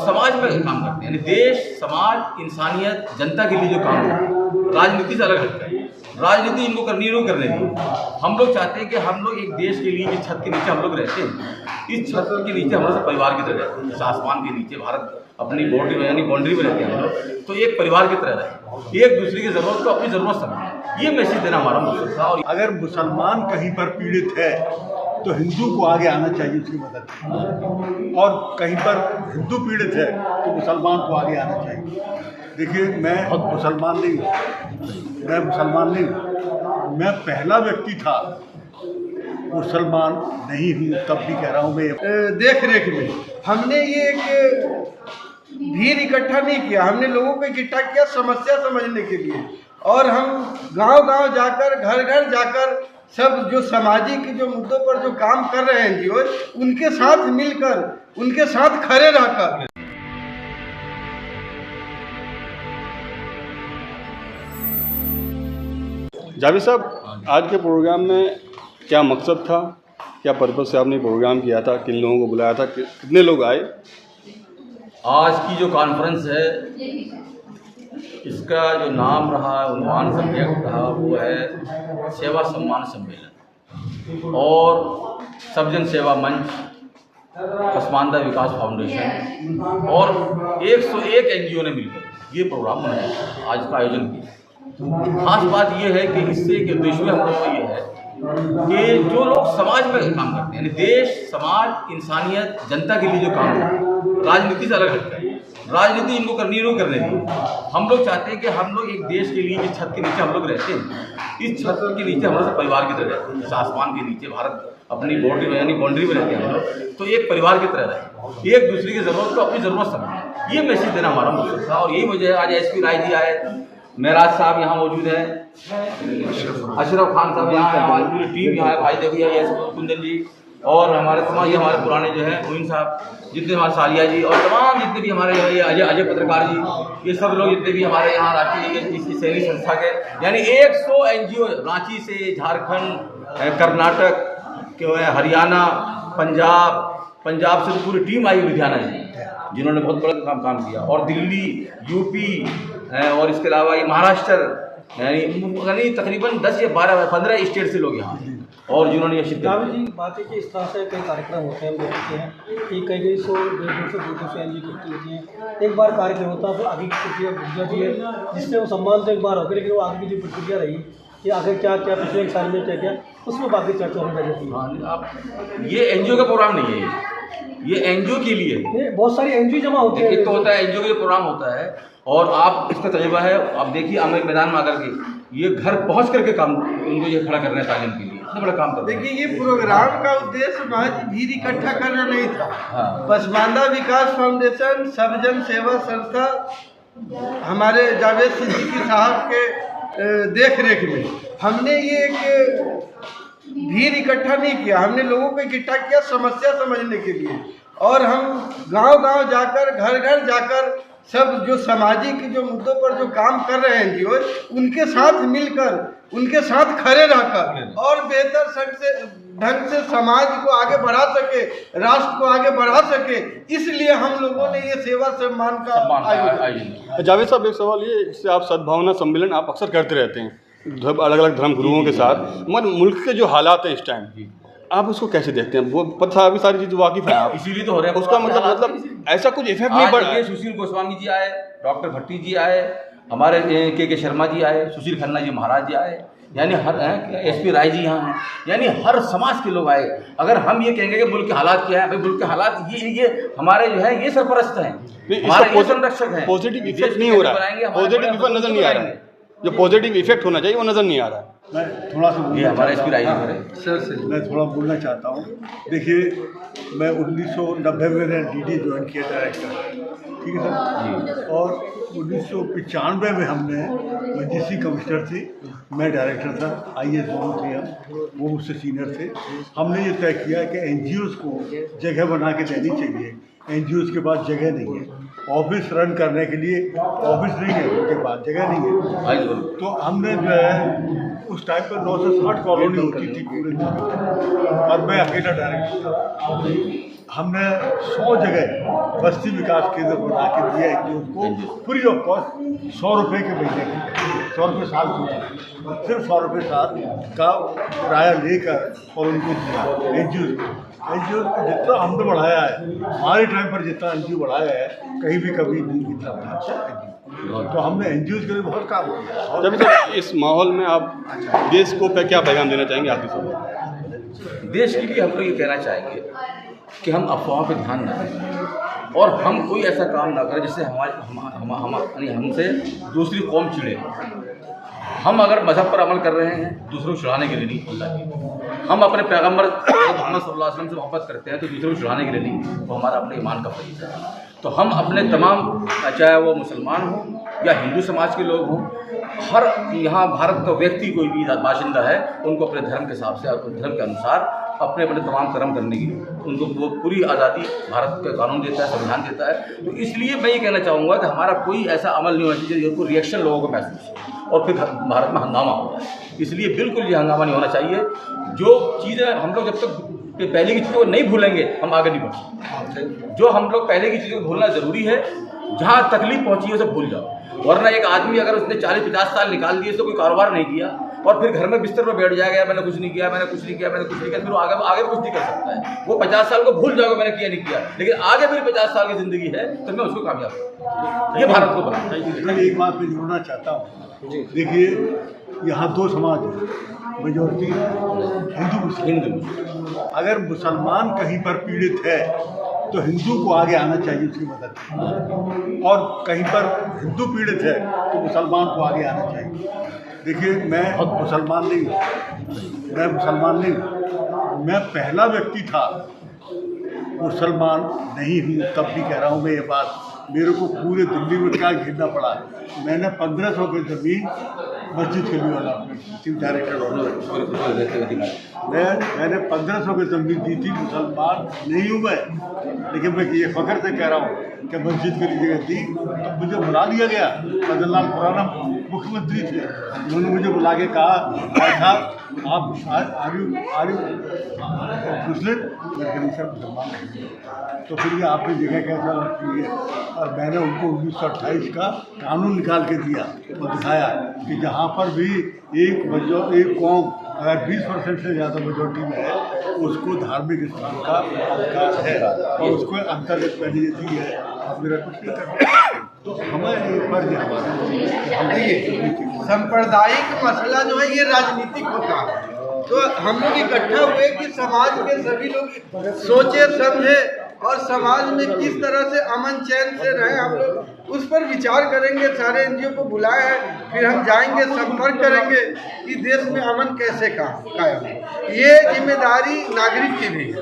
समाज में काम करते हैं, यानी देश, समाज, इंसानियत, जनता के लिए जो काम करते हैं, राजनीति से अलग हटकर है। राजनीति इनको करनी नहीं करने दी। हम लोग चाहते हैं कि हम लोग एक देश के लिए जिस छत के नीचे हम लोग रहते हैं, इस छत के नीचे हम लोग सब परिवार की तरह रहते हैं। इस आसमान के नीचे भारत अपनी बॉर्डरी में यानी बाउंड्री में रहते हैं हम लोग, तो एक परिवार की तरह रहते हैं, एक दूसरे की ज़रूरत को अपनी ज़रूरत समझें। ये मैसेज देना हमारा मकसद था। और अगर मुसलमान कहीं पर पीड़ित है तो हिंदू को आगे आना चाहिए उसकी मदद के, और कहीं पर हिंदू पीड़ित है तो मुसलमान को आगे आना चाहिए। देखिए, मैं मुसलमान नहीं हूँ, मैं पहला व्यक्ति था मुसलमान नहीं हूँ, तब भी कह रहा हूँ मैं देख रेख में हमने ये एक भीड़ इकट्ठा नहीं किया, हमने लोगों को इकट्ठा किया समस्या समझने के लिए। और हम गांव-गांव जाकर, घर घर जाकर सब जो सामाजिक जो मुद्दों पर जो काम कर रहे हैं एनजीओ, उनके साथ मिलकर, उनके साथ खड़े रहकर। जावेद साहब, आज के प्रोग्राम में क्या मकसद था, क्या पर्पज़ से आपने प्रोग्राम किया था, किन लोगों को बुलाया था, कितने लोग आए? आज की जो कॉन्फ्रेंस है, इसका जो नाम रहा, उन्वान सब्जेक्ट रहा, वो है सेवा सम्मान सम्मेलन और सबजन सेवा मंच, पसमानदा विकास फाउंडेशन और 101 एनजीओ ने मिलकर ये प्रोग्राम बनाया, आज का आयोजन किया। खास बात ये है कि इससे के उद्देश्य हम लोगों का ये है कि जो लोग समाज में काम करते हैं, यानी देश, समाज, इंसानियत, जनता के लिए जो काम करते हैं, राजनीति से अलग हटकर है। राजनीति इनको करनी नहीं करने दी। हम लोग चाहते हैं कि हम लोग एक देश के लिए जिस छत के नीचे हम लोग रहते हैं, इस छत के नीचे हम लोग सब परिवार की तरह रहते हैं। इस आसमान के नीचे भारत अपनी बॉर्डरी में यानी बाउंड्री में रहते हैं हम लोग, तो एक परिवार की तरह रहते हैं, एक दूसरे की ज़रूरत को अपनी ज़रूरत समझें। ये मैसेज देना हमारा मकसद था। और यही वजह है आज एसपी राय जी आए, मेराज साहब यहाँ मौजूद है, अशरफ खान साहब यहाँ है, हमारी पूरी टीम यहाँ है, भाई देखिए ये कुंदन जी और हमारे तमाम ये हमारे पुराने जो है मोइन साहब, जितने हमारे सालिया जी और तमाम जितने भी हमारे ये अजय पत्रकार जी, ये सब लोग जितने भी हमारे यहाँ रांची इस सैनिक संस्था के, यानी 100 एनजीओ रांची से, झारखंड, कर्नाटक के, हरियाणा, पंजाब से तो पूरी टीम आई, लुधियाना जी, जिन्होंने बहुत बड़ा काम किया, और दिल्ली, यूपी और इसके अलावा ये महाराष्ट्र, यानी तकरीबन 10 या 15 स्टेट से लोग यहाँ और जिन्होंने ये शिरकत। जावेद जी, बात है कि इस तरह से कई कार्यक्रम होते हैं, हम देखते हैं कि कई 100, 150 एनजीओ इकट्ठी होती हैं। एक बार कार्यक्रम होता है, फिर आगे की प्रक्रिया घुस जाती है, जिससे वो सम्मान तो एक बार होकर, लेकिन वो आगे की जो प्रक्रिया रही कि आगे क्या क्या पिछले एक साल में क्या क्या, उसमें बाकी चर्चा होने लग जाती है। हाँ, आप ये एनजीओ का प्रोग्राम नहीं है, ये एनजीओ के लिए है। बहुत सारी एनजीओ जमा होती है। एक तो होता है एनजीओ का जो प्रोग्राम होता है, और आप इसका तजुर्बा है, आप देखिए आम मैदान में आकर के ये घर पहुंच करके काम उनको ये खड़ा करना है तालीम के लिए, इतना बड़ा काम करते हैं। देखिए, ये प्रोग्राम का उद्देश्य महज भीड़ इकट्ठा करना नहीं था। हाँ। पसमानदा विकास फाउंडेशन, सबजन सेवा संस्था, हमारे जावेद सिद्दीकी साहब के देख रेख में हमने ये एक भीड़ इकट्ठा नहीं किया, हमने लोगों को इकट्ठा किया समस्या समझने के लिए। और हम गांव-गांव जाकर, घर घर जाकर सब जो सामाजिक जो मुद्दों पर जो काम कर रहे हैं एनजीओ, उनके साथ मिलकर, उनके साथ खड़े रहकर और बेहतर ढंग से समाज को आगे बढ़ा सके, राष्ट्र को आगे बढ़ा सके, इसलिए हम लोगों ने ये सेवा सम्मान का आयोजन। जावेद साहब, एक सवाल ये, इससे आप सद्भावना सम्मेलन आप अक्सर करते रहते हैं अलग अलग धर्म गुरुओं के साथ, मगर मुल्क के जो हालात हैं इस टाइम, आप उसको कैसे देखते हैं? वो पता है, अभी सारी चीज़ वाकिफ़ है आप, इसीलिए तो हो रहा है। उसका मतलब ऐसा कुछ इफेक्ट नहीं पड़ रहा है। सुशील गोस्वामी जी आए, डॉक्टर भट्टी जी आए, हमारे के शर्मा जी आए, सुशील खन्ना जी महाराज जी आए, यानी हर एसपी राय जी यहाँ हैं, यानी हर समाज के लोग आए। अगर हम ये कहेंगे कि मुल्क के हालात क्या है, भाई मुल्क के हालात ये हमारे जो है ये सरपरस्त हैं, हमारे संरक्षक हैं। पॉजिटिव इफेक्ट नहीं हो रहा है, पॉजिटिव इफेक्ट नज़र नहीं आ रहा है, जो पॉजिटिव इफेक्ट होना चाहिए वो नज़र नहीं आ रहा है। मैं थोड़ा सा ये हमारा एसपी राय सर मैं थोड़ा बोलना चाहता हूँ। देखिए, मैं 1990 में मैंने डीडी ज्वाइन किया डायरेक्टर, ठीक है सर, और 1995 में हमने, मैं डीसी कमिश्नर थी, मैं डायरेक्टर था, IAS दोनों थे हम, वो मुझसे सीनियर थे। हमने ये तय किया कि एनजीओज़ को जगह बना के देनी चाहिए। एनजीओज़ के पास जगह नहीं है, ऑफिस रन करने के लिए ऑफिस नहीं है, उनके पास जगह नहीं है। तो हमने जो है, उस टाइम पर 9 से 60 कॉलोनी होती थी पूरे, और मैं अकेला डायरेक्टर था। हमने 100 जगह बस्ती विकास केंद्र बना के दिया एनजीओ को फ्री ऑफ कॉस्ट 100 रुपये के महीने के, 100 रुपये साल की, सिर्फ 100 रुपये साल का किराया लेकर और उनको दिया एनजीओ को जितना हमने बढ़ाया है, हमारे टाइम पर जितना एनजीओ बढ़ाया है कहीं भी कभी नहीं इतना बढ़ाया। तो हमने एनजीओ के लिए बहुत काम किया। जब तक इस माहौल में आप देश को क्या पैगाम देना चाहेंगे आखिरी समय? देश के लिए हम लोग ये कहना चाहेंगे कि हम अफवाह पे ध्यान न दें और हम कोई ऐसा काम ना करें जिससे हमसे दूसरी कौम चिढ़े। हम अगर मज़हब पर अमल कर रहे हैं दूसरों को चिढ़ाने के लिए नहीं, अल्लाह की, हम अपने पैगम्बर मोहम्मद सल्लल्लाहु अलैहि वसल्लम से मोहब्बत करते हैं तो दूसरों को चिढ़ाने के लिए नहीं, वो हमारा अपने ईमान का फरीज़ा है। तो हम अपने तमाम, चाहे वो मुसलमान हों या हिंदू समाज के लोग हों, हर यहाँ भारत का व्यक्ति कोई भी बाशिंदा है, उनको अपने धर्म के हिसाब से, अपने धर्म के अनुसार अपने अपने तमाम कर्म करने की उनको वो पूरी आज़ादी भारत का कानून देता है, संविधान देता है। तो इसलिए मैं ये कहना चाहूँगा कि हमारा कोई ऐसा अमल नहीं होना चाहिए जिसको रिएक्शन लोगों को महसूस हो और फिर भारत में हंगामा हो जाए। इसलिए बिल्कुल ये हंगामा नहीं होना चाहिए। जो चीज़ें हम लोग जब तक पहले की चीज़ों को नहीं भूलेंगे हम आगे नहीं बढ़ सकते। जो हम लोग पहले की चीज़ों को भूलना ज़रूरी है, जहाँ तकलीफ पहुँची है उसे भूल जाओ। वरना एक आदमी अगर उसने 40-50 साल निकाल दिए तो कोई कारोबार नहीं किया और फिर घर में बिस्तर पर बैठ जाएगा, मैंने कुछ नहीं किया, मैंने कुछ नहीं किया, मैंने कुछ नहीं किया, फिर वो आगे भी कुछ नहीं कर सकता है। वो 50 साल को भूल जाओगे मैंने किया नहीं किया, लेकिन आगे मेरी 50 साल की ज़िंदगी है तो मैं उसको कामयाब करूँ। ये भारत को बनाना चाहिए। मैं एक बात पे जोड़ना चाहता हूँ। देखिए यहाँ 2 समाज हैं, मेजॉरिटी हिंदू मुस्लिम। अगर मुसलमान कहीं पर पीड़ित है तो हिंदू को आगे आना चाहिए उसकी मदद, और कहीं पर हिंदू पीड़ित है तो मुसलमान को आगे आना चाहिए। देखिए मैं मुसलमान नहीं हूँ, मैं पहला व्यक्ति था मुसलमान नहीं हूँ, तब भी कह रहा हूँ मैं ये बात। मेरे को पूरे दिल्ली में क्या घिरना पड़ा। मैंने 1500 की ज़मीन मस्जिद के लिए वाला चीफ डायरेक्टर मैंने 1500 की ज़मीन दी थी। मुसलमान नहीं हूँ मैं, लेकिन मैं ये फ़ख्र से कह रहा हूँ कि मस्जिद के लिए जगह दी। तो मुझे बुला लिया गया, फजललाल खुराना मुख्यमंत्री थे, उन्होंने मुझे बुला के कहा साहब आप आर यू मुस्लिम? मैं सर मुसलमान नहीं। तो फिर ये आपने जगह कैसा रखी है? और मैंने उनको 1928 का कानून निकाल के दिया और दिखाया कि जहाँ पर भी एक कौम अगर 20% से ज़्यादा मेजोरिटी में है उसको धार्मिक स्थान का अधिकार है और उसको अंतर्गत पहले ये दी है। आप मेरा कुछ नहीं करते तो हमें एक फर्ज है हमारा। सांप्रदायिक मसला जो है ये राजनीतिक होता है, तो हम लोग इकट्ठा हुए कि समाज के सभी लोग सोचे समझे और समाज में किस तरह से अमन चैन से रहे, हम लोग उस पर विचार करेंगे। सारे एनजीओ को बुलाए हैं, फिर हम जाएंगे, संपर्क करेंगे कि देश में अमन कैसे कायम हो। ये जिम्मेदारी नागरिक की भी है।